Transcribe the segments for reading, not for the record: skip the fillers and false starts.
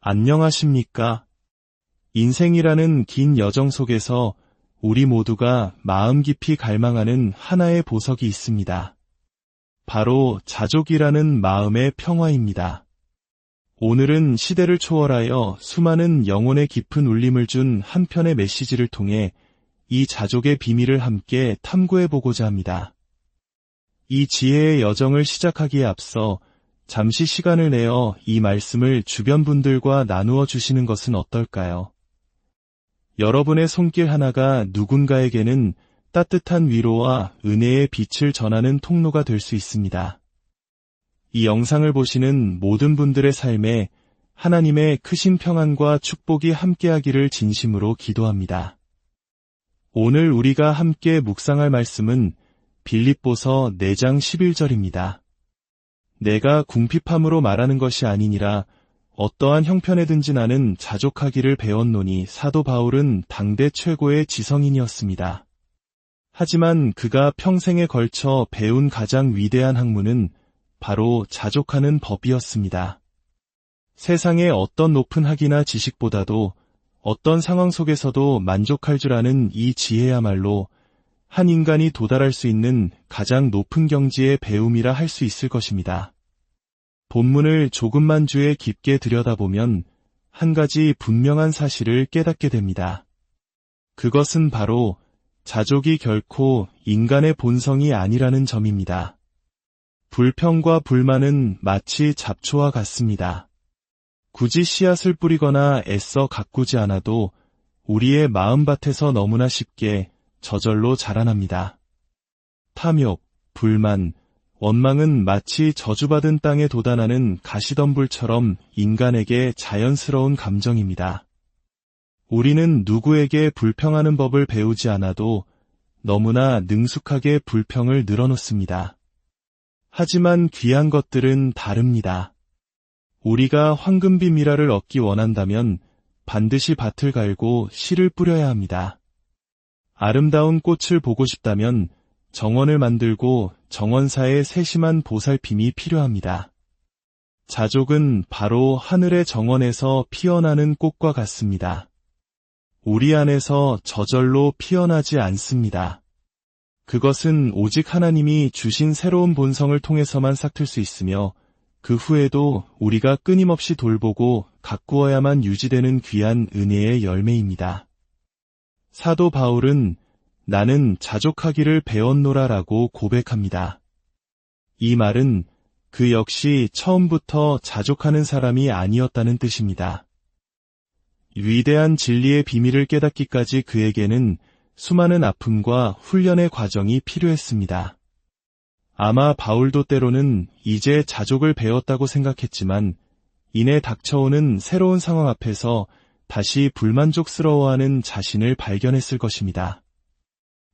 안녕하십니까? 인생이라는 긴 여정 속에서 우리 모두가 마음 깊이 갈망하는 하나의 보석이 있습니다. 바로 자족이라는 마음의 평화입니다. 오늘은 시대를 초월하여 수많은 영혼의 깊은 울림을 준 한 편의 메시지를 통해 이 자족의 비밀을 함께 탐구해보고자 합니다. 이 지혜의 여정을 시작하기에 앞서 잠시 시간을 내어 이 말씀을 주변 분들과 나누어 주시는 것은 어떨까요? 여러분의 손길 하나가 누군가에게는 따뜻한 위로와 은혜의 빛을 전하는 통로가 될 수 있습니다. 이 영상을 보시는 모든 분들의 삶에 하나님의 크신 평안과 축복이 함께하기를 진심으로 기도합니다. 오늘 우리가 함께 묵상할 말씀은 빌립보서 4장 11절입니다. 내가 궁핍함으로 말하는 것이 아니니라 어떠한 형편에든지 나는 자족하기를 배웠노니. 사도 바울은 당대 최고의 지성인이었습니다. 하지만 그가 평생에 걸쳐 배운 가장 위대한 학문은 바로 자족하는 법이었습니다. 세상의 어떤 높은 학이나 지식보다도 어떤 상황 속에서도 만족할 줄 아는 이 지혜야말로 한 인간이 도달할 수 있는 가장 높은 경지의 배움이라 할 수 있을 것입니다. 본문을 조금만 주의 깊게 들여다보면 한 가지 분명한 사실을 깨닫게 됩니다. 그것은 바로 자족이 결코 인간의 본성이 아니라는 점입니다. 불평과 불만은 마치 잡초와 같습니다. 굳이 씨앗을 뿌리거나 애써 가꾸지 않아도 우리의 마음밭에서 너무나 쉽게 저절로 자라납니다. 탐욕, 불만, 원망은 마치 저주받은 땅에 돋아나는 가시덤불처럼 인간에게 자연스러운 감정입니다. 우리는 누구에게 불평하는 법을 배우지 않아도 너무나 능숙하게 불평을 늘어놓습니다. 하지만 귀한 것들은 다릅니다. 우리가 황금빛 미라를 얻기 원한다면 반드시 밭을 갈고 씨를 뿌려야 합니다. 아름다운 꽃을 보고 싶다면 정원을 만들고 정원사의 세심한 보살핌이 필요합니다. 자족은 바로 하늘의 정원에서 피어나는 꽃과 같습니다. 우리 안에서 저절로 피어나지 않습니다. 그것은 오직 하나님이 주신 새로운 본성을 통해서만 싹틀 수 있으며 그 후에도 우리가 끊임없이 돌보고 가꾸어야만 유지되는 귀한 은혜의 열매입니다. 사도 바울은 나는 자족하기를 배웠노라라고 고백합니다. 이 말은 그 역시 처음부터 자족하는 사람이 아니었다는 뜻입니다. 위대한 진리의 비밀을 깨닫기까지 그에게는 수많은 아픔과 훈련의 과정이 필요했습니다. 아마 바울도 때로는 이제 자족을 배웠다고 생각했지만 이내 닥쳐오는 새로운 상황 앞에서 다시 불만족스러워하는 자신을 발견했을 것입니다.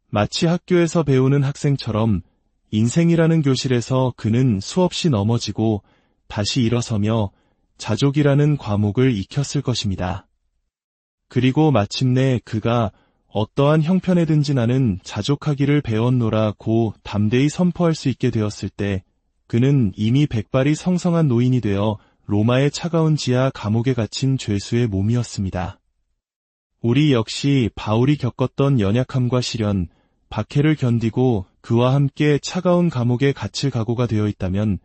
마치 학교에서 배우는 학생처럼 인생이라는 교실에서 그는 수없이 넘어지고 다시 일어서며 자족이라는 과목을 익혔을 것입니다. 그리고 마침내 그가 어떠한 형편에든지 나는 자족하기를 배웠노라고 담대히 선포할 수 있게 되었을 때 그는 이미 백발이 성성한 노인이 되어 로마의 차가운 지하 감옥에 갇힌 죄수의 몸이었습니다. 우리 역시 바울이 겪었던 연약함과 시련, 박해를 견디고 그와 함께 차가운 감옥에 갇힐 각오가 되어 있다면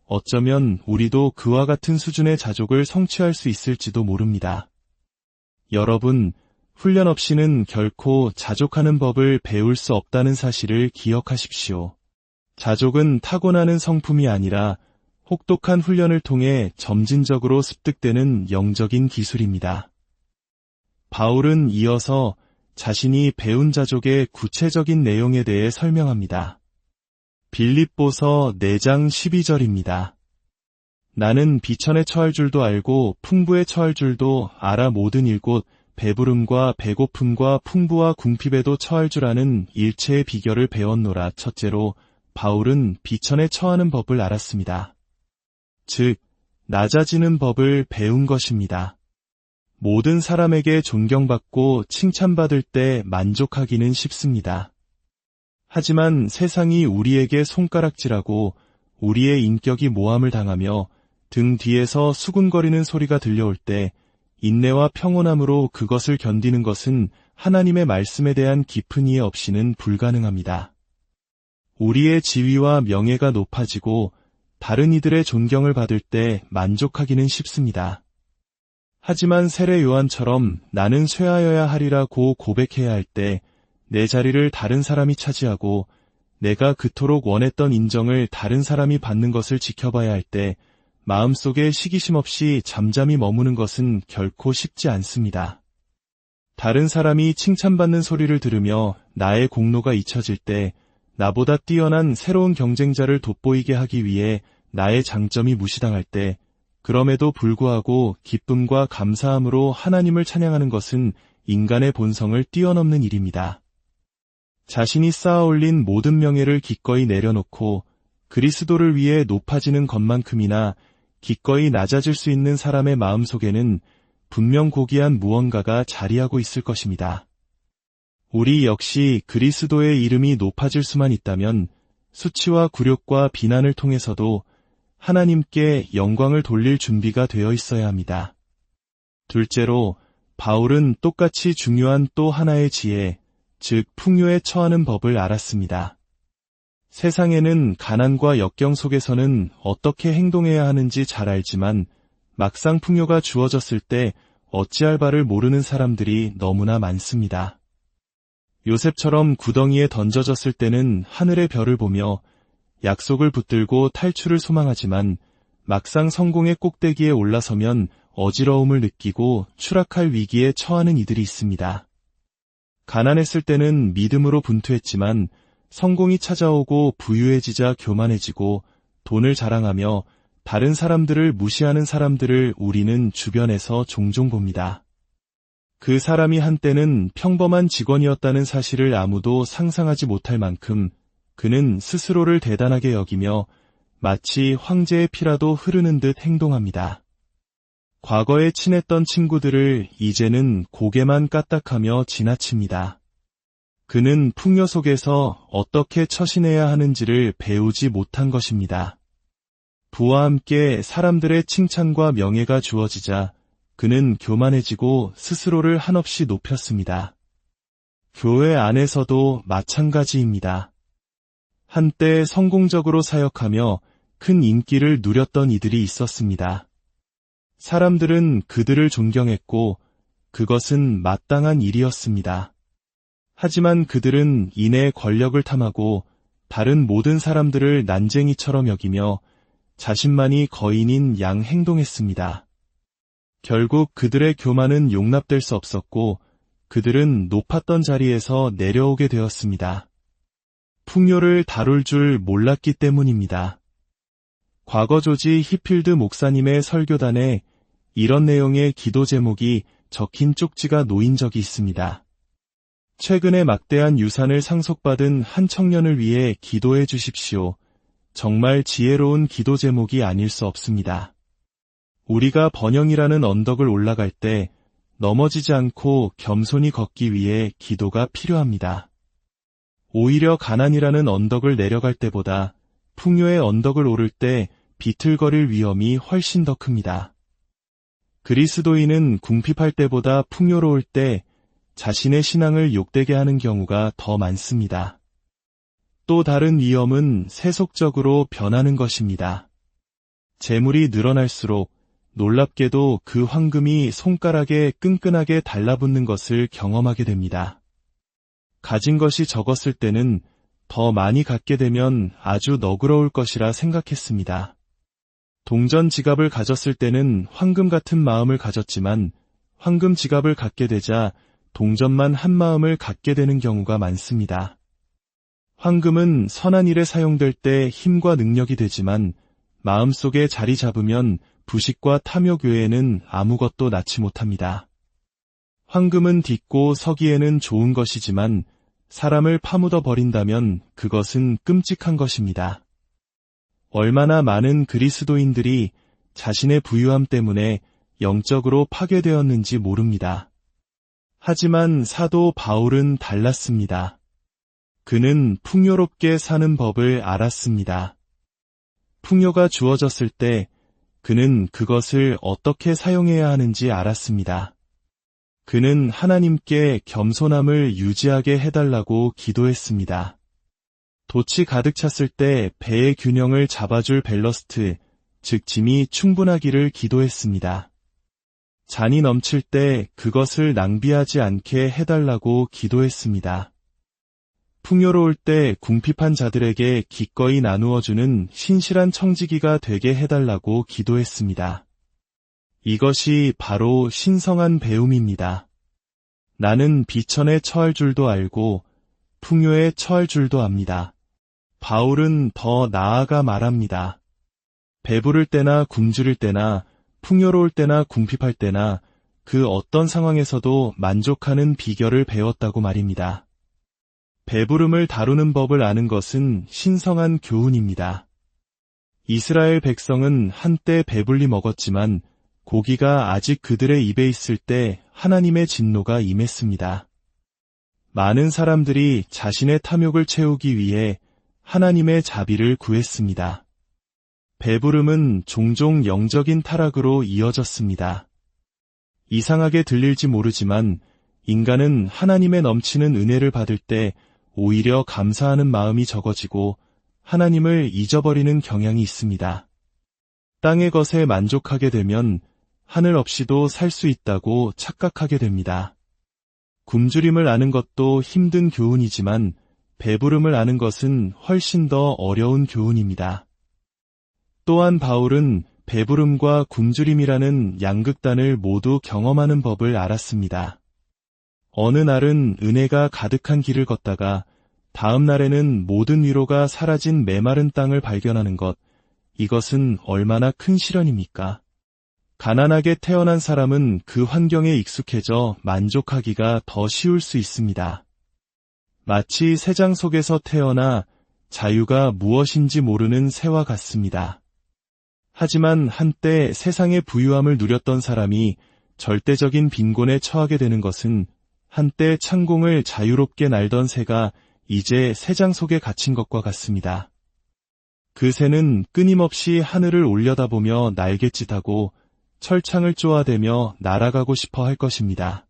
어쩌면 우리도 그와 같은 수준의 자족을 성취할 수 있을지도 모릅니다. 여러분, 훈련 없이는 결코 자족하는 법을 배울 수 없다는 사실을 기억하십시오. 자족은 타고나는 성품이 아니라 혹독한 훈련을 통해 점진적으로 습득되는 영적인 기술입니다. 바울은 이어서 자신이 배운 자족의 구체적인 내용에 대해 설명합니다. 빌립보서 4장 12절입니다. 나는 비천에 처할 줄도 알고 풍부에 처할 줄도 알아 모든 일곳 배부름과 배고픔과 풍부와 궁핍에도 처할 줄 아는 일체의 비결을 배웠노라. 첫째로 바울은 비천에 처하는 법을 알았습니다. 즉, 낮아지는 법을 배운 것입니다. 모든 사람에게 존경받고 칭찬받을 때 만족하기는 쉽습니다. 하지만 세상이 우리에게 손가락질하고 우리의 인격이 모함을 당하며 등 뒤에서 수군거리는 소리가 들려올 때 인내와 평온함으로 그것을 견디는 것은 하나님의 말씀에 대한 깊은 이해 없이는 불가능합니다. 우리의 지위와 명예가 높아지고 다른 이들의 존경을 받을 때 만족하기는 쉽습니다. 하지만 세례 요한처럼 나는 쇠하여야 하리라고 고백해야 할 때 내 자리를 다른 사람이 차지하고 내가 그토록 원했던 인정을 다른 사람이 받는 것을 지켜봐야 할 때 마음속에 시기심 없이 잠잠히 머무는 것은 결코 쉽지 않습니다. 다른 사람이 칭찬받는 소리를 들으며 나의 공로가 잊혀질 때 나보다 뛰어난 새로운 경쟁자를 돋보이게 하기 위해 나의 장점이 무시당할 때 그럼에도 불구하고 기쁨과 감사함으로 하나님을 찬양하는 것은 인간의 본성을 뛰어넘는 일입니다. 자신이 쌓아올린 모든 명예를 기꺼이 내려놓고 그리스도를 위해 높아지는 것만큼이나 기꺼이 낮아질 수 있는 사람의 마음속에는 분명 고귀한 무언가가 자리하고 있을 것입니다. 우리 역시 그리스도의 이름이 높아질 수만 있다면 수치와 굴욕과 비난을 통해서도 하나님께 영광을 돌릴 준비가 되어 있어야 합니다. 둘째로, 바울은 똑같이 중요한 또 하나의 지혜, 즉 풍요에 처하는 법을 알았습니다. 세상에는 가난과 역경 속에서는 어떻게 행동해야 하는지 잘 알지만 막상 풍요가 주어졌을 때 어찌할 바를 모르는 사람들이 너무나 많습니다. 요셉처럼 구덩이에 던져졌을 때는 하늘의 별을 보며 약속을 붙들고 탈출을 소망하지만 막상 성공의 꼭대기에 올라서면 어지러움을 느끼고 추락할 위기에 처하는 이들이 있습니다. 가난했을 때는 믿음으로 분투했지만 성공이 찾아오고 부유해지자 교만해지고 돈을 자랑하며 다른 사람들을 무시하는 사람들을 우리는 주변에서 종종 봅니다. 그 사람이 한때는 평범한 직원이었다는 사실을 아무도 상상하지 못할 만큼 그는 스스로를 대단하게 여기며 마치 황제의 피라도 흐르는 듯 행동합니다. 과거에 친했던 친구들을 이제는 고개만 까딱하며 지나칩니다. 그는 풍요 속에서 어떻게 처신해야 하는지를 배우지 못한 것입니다. 부와 함께 사람들의 칭찬과 명예가 주어지자 그는 교만해지고 스스로를 한없이 높였습니다. 교회 안에서도 마찬가지입니다. 한때 성공적으로 사역하며 큰 인기를 누렸던 이들이 있었습니다. 사람들은 그들을 존경했고 그것은 마땅한 일이었습니다. 하지만 그들은 이내 권력을 탐하고 다른 모든 사람들을 난쟁이처럼 여기며 자신만이 거인인 양 행동했습니다. 결국 그들의 교만은 용납될 수 없었고 그들은 높았던 자리에서 내려오게 되었습니다. 풍요를 다룰 줄 몰랐기 때문입니다. 과거 조지 히필드 목사님의 설교단에 이런 내용의 기도 제목이 적힌 쪽지가 놓인 적이 있습니다. 최근에 막대한 유산을 상속받은 한 청년을 위해 기도해 주십시오. 정말 지혜로운 기도 제목이 아닐 수 없습니다. 우리가 번영이라는 언덕을 올라갈 때 넘어지지 않고 겸손히 걷기 위해 기도가 필요합니다. 오히려 가난이라는 언덕을 내려갈 때보다 풍요의 언덕을 오를 때 비틀거릴 위험이 훨씬 더 큽니다. 그리스도인은 궁핍할 때보다 풍요로울 때 자신의 신앙을 욕되게 하는 경우가 더 많습니다. 또 다른 위험은 세속적으로 변하는 것입니다. 재물이 늘어날수록 놀랍게도 그 황금이 손가락에 끈끈하게 달라붙는 것을 경험하게 됩니다. 가진 것이 적었을 때는 더 많이 갖게 되면 아주 너그러울 것이라 생각했습니다. 동전 지갑을 가졌을 때는 황금 같은 마음을 가졌지만 황금 지갑을 갖게 되자 동전만 한 마음을 갖게 되는 경우가 많습니다. 황금은 선한 일에 사용될 때 힘과 능력이 되지만 마음속에 자리 잡으면 부식과 탐욕 외에는 아무것도 낳지 못합니다. 황금은 딛고 서기에는 좋은 것이지만 사람을 파묻어 버린다면 그것은 끔찍한 것입니다. 얼마나 많은 그리스도인들이 자신의 부유함 때문에 영적으로 파괴되었는지 모릅니다. 하지만 사도 바울은 달랐습니다. 그는 풍요롭게 사는 법을 알았습니다. 풍요가 주어졌을 때 그는 그것을 어떻게 사용해야 하는지 알았습니다. 그는 하나님께 겸손함을 유지하게 해달라고 기도했습니다. 돛이 가득 찼을 때 배의 균형을 잡아줄 밸러스트, 즉 짐이 충분하기를 기도했습니다. 잔이 넘칠 때 그것을 낭비하지 않게 해달라고 기도했습니다. 풍요로울 때 궁핍한 자들에게 기꺼이 나누어주는 신실한 청지기가 되게 해달라고 기도했습니다. 이것이 바로 신성한 배움입니다. 나는 비천에 처할 줄도 알고 풍요에 처할 줄도 압니다. 바울은 더 나아가 말합니다. 배부를 때나 굶주릴 때나 풍요로울 때나 궁핍할 때나 그 어떤 상황에서도 만족하는 비결을 배웠다고 말입니다. 배부름을 다루는 법을 아는 것은 신성한 교훈입니다. 이스라엘 백성은 한때 배불리 먹었지만 고기가 아직 그들의 입에 있을 때 하나님의 진노가 임했습니다. 많은 사람들이 자신의 탐욕을 채우기 위해 하나님의 자비를 구했습니다. 배부름은 종종 영적인 타락으로 이어졌습니다. 이상하게 들릴지 모르지만 인간은 하나님의 넘치는 은혜를 받을 때 오히려 감사하는 마음이 적어지고 하나님을 잊어버리는 경향이 있습니다. 땅의 것에 만족하게 되면 하늘 없이도 살 수 있다고 착각하게 됩니다. 굶주림을 아는 것도 힘든 교훈이지만 배부름을 아는 것은 훨씬 더 어려운 교훈입니다. 또한 바울은 배부름과 굶주림이라는 양극단을 모두 경험하는 법을 알았습니다. 어느 날은 은혜가 가득한 길을 걷다가 다음 날에는 모든 위로가 사라진 메마른 땅을 발견하는 것, 이것은 얼마나 큰 시련입니까? 가난하게 태어난 사람은 그 환경에 익숙해져 만족하기가 더 쉬울 수 있습니다. 마치 새장 속에서 태어나 자유가 무엇인지 모르는 새와 같습니다. 하지만 한때 세상의 부유함을 누렸던 사람이 절대적인 빈곤에 처하게 되는 것은 한때 창공을 자유롭게 날던 새가 이제 새장 속에 갇힌 것과 같습니다. 그 새는 끊임없이 하늘을 올려다보며 날갯짓하고 철창을 쪼아대며 날아가고 싶어 할 것입니다.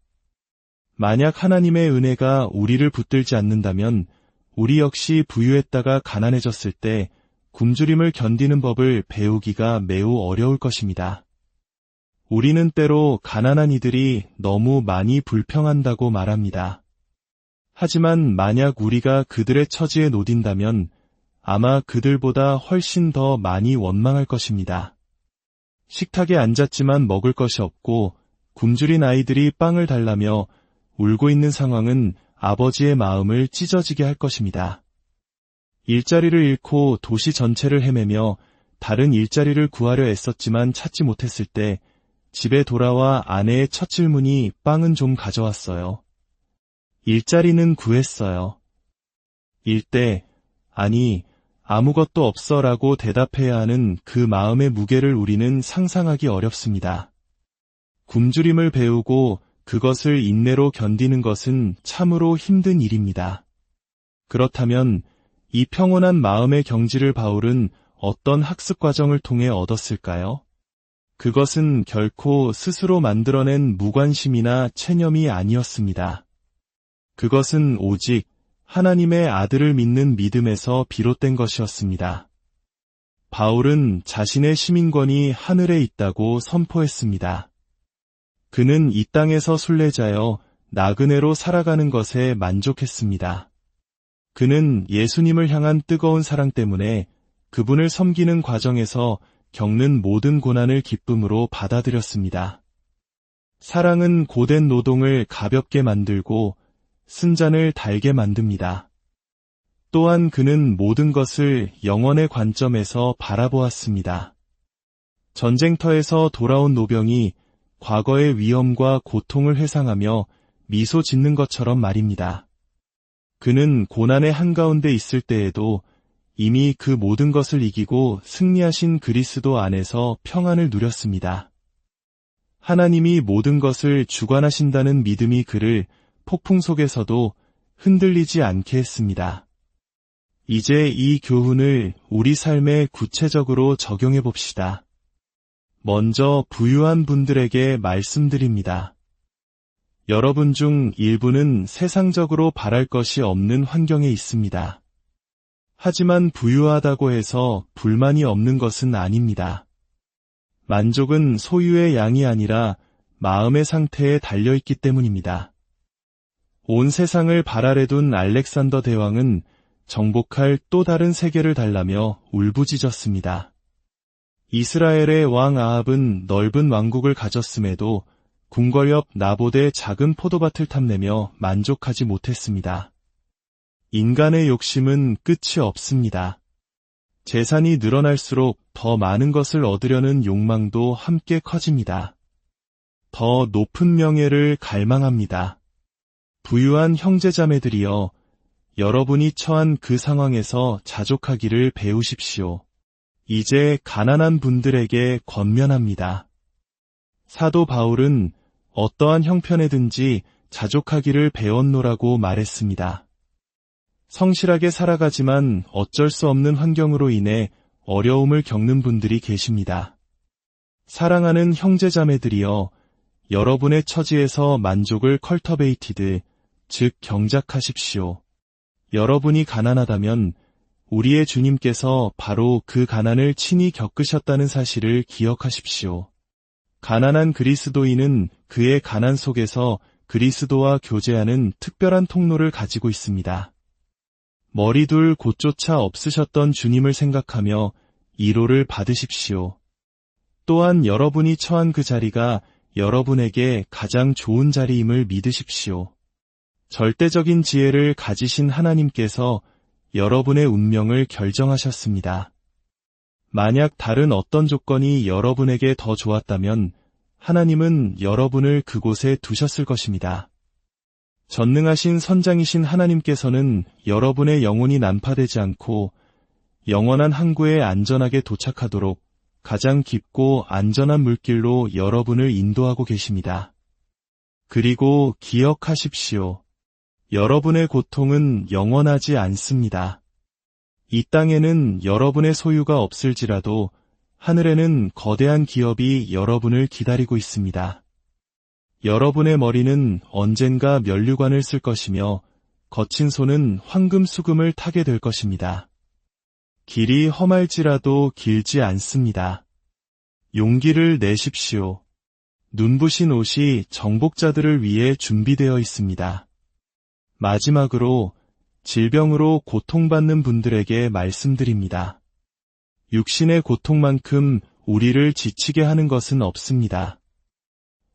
만약 하나님의 은혜가 우리를 붙들지 않는다면 우리 역시 부유했다가 가난해졌을 때 굶주림을 견디는 법을 배우기가 매우 어려울 것입니다. 우리는 때로 가난한 이들이 너무 많이 불평한다고 말합니다. 하지만 만약 우리가 그들의 처지에 놓인다면 아마 그들보다 훨씬 더 많이 원망할 것입니다. 식탁에 앉았지만 먹을 것이 없고 굶주린 아이들이 빵을 달라며 울고 있는 상황은 아버지의 마음을 찢어지게 할 것입니다. 일자리를 잃고 도시 전체를 헤매며 다른 일자리를 구하려 애썼지만 찾지 못했을 때 집에 돌아와 아내의 첫 질문이 빵은 좀 가져왔어요. 일자리는 구했어요. 일때 아니 아무것도 없어 라고 대답해야 하는 그 마음의 무게를 우리는 상상하기 어렵습니다. 굶주림을 배우고 그것을 인내로 견디는 것은 참으로 힘든 일입니다. 그렇다면 이 평온한 마음의 경지를 바울은 어떤 학습 과정을 통해 얻었을까요? 그것은 결코 스스로 만들어낸 무관심이나 체념이 아니었습니다. 그것은 오직 하나님의 아들을 믿는 믿음에서 비롯된 것이었습니다. 바울은 자신의 시민권이 하늘에 있다고 선포했습니다. 그는 이 땅에서 순례자여 나그네로 살아가는 것에 만족했습니다. 그는 예수님을 향한 뜨거운 사랑 때문에 그분을 섬기는 과정에서 겪는 모든 고난을 기쁨으로 받아들였습니다. 사랑은 고된 노동을 가볍게 만들고 쓴잔을 달게 만듭니다. 또한 그는 모든 것을 영원의 관점에서 바라보았습니다. 전쟁터에서 돌아온 노병이 과거의 위험과 고통을 회상하며 미소 짓는 것처럼 말입니다. 그는 고난의 한가운데 있을 때에도 이미 그 모든 것을 이기고 승리하신 그리스도 안에서 평안을 누렸습니다. 하나님이 모든 것을 주관하신다는 믿음이 그를 폭풍 속에서도 흔들리지 않게 했습니다. 이제 이 교훈을 우리 삶에 구체적으로 적용해 봅시다. 먼저 부유한 분들에게 말씀드립니다. 여러분 중 일부는 세상적으로 바랄 것이 없는 환경에 있습니다. 하지만 부유하다고 해서 불만이 없는 것은 아닙니다. 만족은 소유의 양이 아니라 마음의 상태에 달려있기 때문입니다. 온 세상을 발 아래 둔 알렉산더 대왕은 정복할 또 다른 세계를 달라며 울부짖었습니다. 이스라엘의 왕 아합은 넓은 왕국을 가졌음에도 궁궐 옆 나봇의 작은 포도밭을 탐내며 만족하지 못했습니다. 인간의 욕심은 끝이 없습니다. 재산이 늘어날수록 더 많은 것을 얻으려는 욕망도 함께 커집니다. 더 높은 명예를 갈망합니다. 부유한 형제자매들이여, 여러분이 처한 그 상황에서 자족하기를 배우십시오. 이제 가난한 분들에게 권면합니다. 사도 바울은 어떠한 형편에든지 자족하기를 배웠노라고 말했습니다. 성실하게 살아가지만 어쩔 수 없는 환경으로 인해 어려움을 겪는 분들이 계십니다. 사랑하는 형제자매들이여, 여러분의 처지에서 만족을 컬터베이티드, 즉 경작하십시오. 여러분이 가난하다면 우리의 주님께서 바로 그 가난을 친히 겪으셨다는 사실을 기억하십시오. 가난한 그리스도인은 그의 가난 속에서 그리스도와 교제하는 특별한 통로를 가지고 있습니다. 머리둘 곳조차 없으셨던 주님을 생각하며 위로를 받으십시오. 또한 여러분이 처한 그 자리가 여러분에게 가장 좋은 자리임을 믿으십시오. 절대적인 지혜를 가지신 하나님께서 여러분의 운명을 결정하셨습니다. 만약 다른 어떤 조건이 여러분에게 더 좋았다면 하나님은 여러분을 그곳에 두셨을 것입니다. 전능하신 선장이신 하나님께서는 여러분의 영혼이 난파되지 않고 영원한 항구에 안전하게 도착하도록 가장 깊고 안전한 물길로 여러분을 인도하고 계십니다. 그리고 기억하십시오. 여러분의 고통은 영원하지 않습니다. 이 땅에는 여러분의 소유가 없을지라도 하늘에는 거대한 기업이 여러분을 기다리고 있습니다. 여러분의 머리는 언젠가 면류관을 쓸 것이며 거친 손은 황금 수금을 타게 될 것입니다. 길이 험할지라도 길지 않습니다. 용기를 내십시오. 눈부신 옷이 정복자들을 위해 준비되어 있습니다. 마지막으로 질병으로 고통받는 분들에게 말씀드립니다. 육신의 고통만큼 우리를 지치게 하는 것은 없습니다.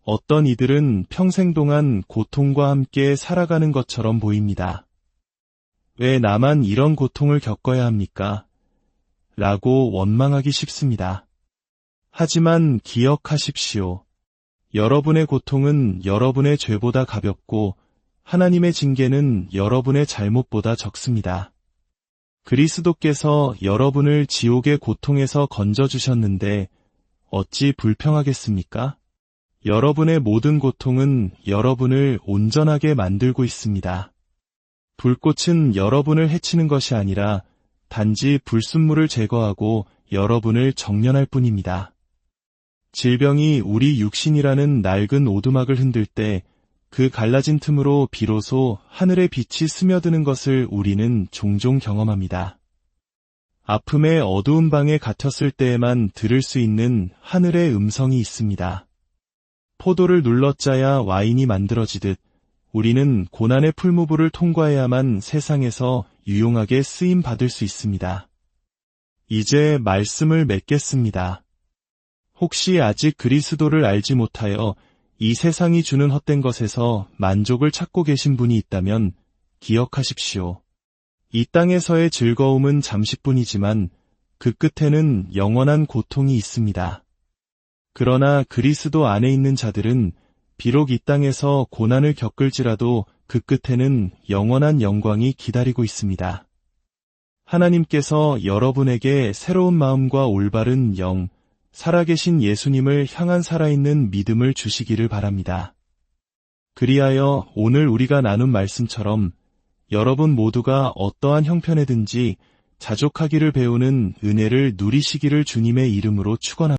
어떤 이들은 평생 동안 고통과 함께 살아가는 것처럼 보입니다. 왜 나만 이런 고통을 겪어야 합니까? 라고 원망하기 쉽습니다. 하지만 기억하십시오. 여러분의 고통은 여러분의 죄보다 가볍고 하나님의 징계는 여러분의 잘못보다 적습니다. 그리스도께서 여러분을 지옥의 고통에서 건져주셨는데 어찌 불평하겠습니까? 여러분의 모든 고통은 여러분을 온전하게 만들고 있습니다. 불꽃은 여러분을 해치는 것이 아니라 단지 불순물을 제거하고 여러분을 정련할 뿐입니다. 질병이 우리 육신이라는 낡은 오두막을 흔들 때 그 갈라진 틈으로 비로소 하늘의 빛이 스며드는 것을 우리는 종종 경험합니다. 아픔의 어두운 방에 갇혔을 때에만 들을 수 있는 하늘의 음성이 있습니다. 포도를 눌러짜야 와인이 만들어지듯 우리는 고난의 풀무불을 통과해야만 세상에서 유용하게 쓰임받을 수 있습니다. 이제 말씀을 맺겠습니다. 혹시 아직 그리스도를 알지 못하여 이 세상이 주는 헛된 것에서 만족을 찾고 계신 분이 있다면 기억하십시오. 이 땅에서의 즐거움은 잠시뿐이지만 그 끝에는 영원한 고통이 있습니다. 그러나 그리스도 안에 있는 자들은 비록 이 땅에서 고난을 겪을지라도 그 끝에는 영원한 영광이 기다리고 있습니다. 하나님께서 여러분에게 새로운 마음과 올바른 영, 살아계신 예수님을 향한 살아있는 믿음을 주시기를 바랍니다. 그리하여 오늘 우리가 나눈 말씀처럼 여러분 모두가 어떠한 형편에든지 자족하기를 배우는 은혜를 누리시기를 주님의 이름으로 축원합니다.